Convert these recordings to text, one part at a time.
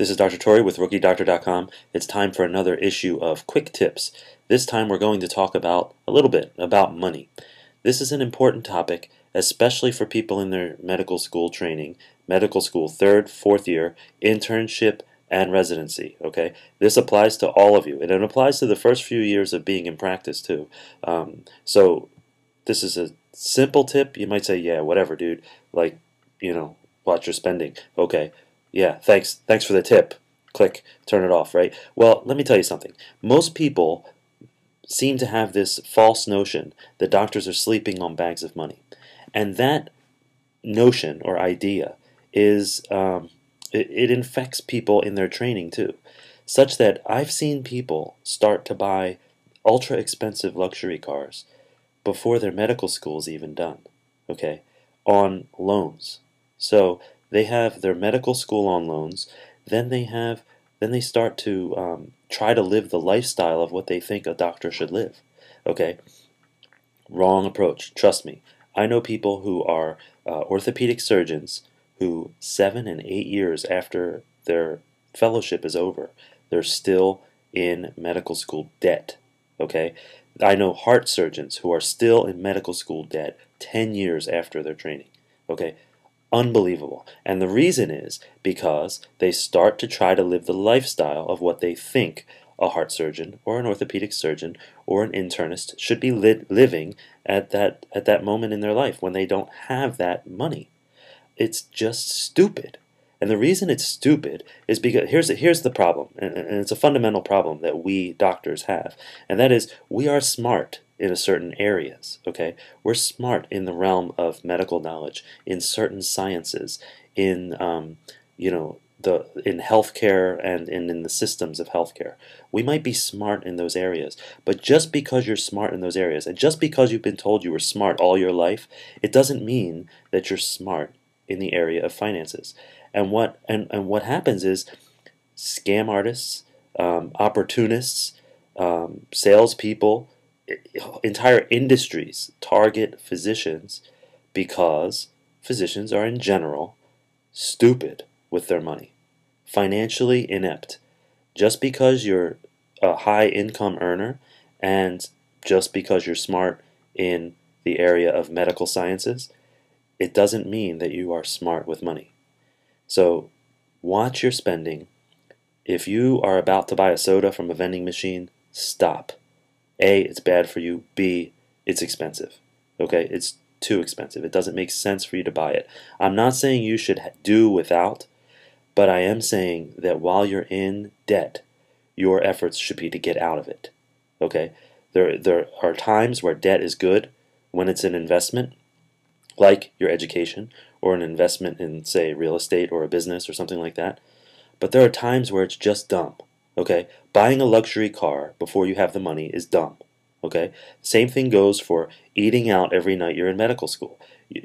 This is Dr. Torrey with RookieDoctor.com. It's time for another issue of Quick Tips. This time we're going to talk about a little bit about money. This is an important topic, especially for people in their medical school training, medical school 3rd, 4th year, internship, and residency. Okay, this applies to all of you, and it applies to the first few years of being in practice too. So this is a simple tip. You might say, yeah, whatever, dude. Like, watch your spending. Okay. Yeah, thanks for the tip. Click, turn it off, right? Well, let me tell you something. Most people seem to have this false notion that doctors are sleeping on bags of money. And that notion or idea is, it infects people in their training too, such that I've seen people start to buy ultra expensive luxury cars before their medical school is even done, okay, on loans. So they have their medical school on loans, then they start to try to live the lifestyle of what they think a doctor should live. Okay, wrong approach. Trust me. I know people who are orthopedic surgeons who 7 and 8 years after their fellowship is over, they're still in medical school debt. Okay, I know heart surgeons who are still in medical school debt 10 years after their training. Okay, unbelievable. And the reason is because they start to try to live the lifestyle of what they think a heart surgeon or an orthopedic surgeon or an internist should be living at that moment in their life when they don't have that money. It's just stupid. And the reason it's stupid is because here's the problem, and it's a fundamental problem that we doctors have, and that is we are smart in certain areas. Okay, we're smart in the realm of medical knowledge, in certain sciences, in in healthcare and in the systems of healthcare. We might be smart in those areas, but just because you're smart in those areas, and just because you've been told you were smart all your life, it doesn't mean that you're smart in the area of finances. And what happens is scam artists, opportunists, salespeople, entire industries target physicians because physicians are in general stupid with their money, financially inept. Just because you're a high income earner and just because you're smart in the area of medical sciences, it doesn't mean that you are smart with money. So watch your spending. If you are about to buy a soda from a vending machine, stop. A, it's bad for you. B, it's expensive. Okay, it's too expensive. It doesn't make sense for you to buy it. I'm not saying you should do without, but I am saying that while you're in debt, your efforts should be to get out of it. Okay, there are times where debt is good when it's an investment, like your education, or an investment in, say, real estate or a business or something like that. But there are times where it's just dumb. Okay, buying a luxury car before you have the money is dumb. Okay, same thing goes for eating out every night you're in medical school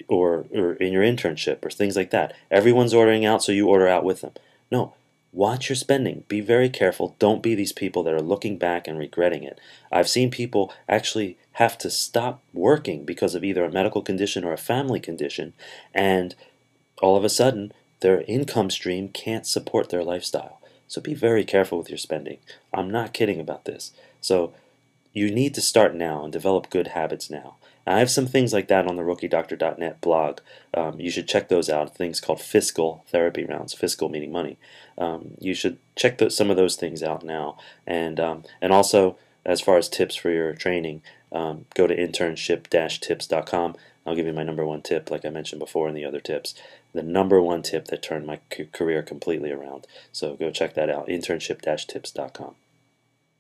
or in your internship or things like that. Everyone's ordering out, so you order out with them. No, watch your spending. Be very careful. Don't be these people that are looking back and regretting it. I've seen people actually have to stop working because of either a medical condition or a family condition, and all of a sudden their income stream can't support their lifestyle. So be very careful with your spending. I'm not kidding about this. So you need to start now and develop good habits now. I have some things like that on the RookieDoctor.net blog. You should check those out. Things called fiscal therapy rounds. Fiscal meaning money. You should check some of those things out now. And also, as far as tips for your training, go to internship-tips.com. I'll give you my #1 tip, like I mentioned before in the other tips. The #1 tip that turned my career completely around. So go check that out. Internship-tips.com.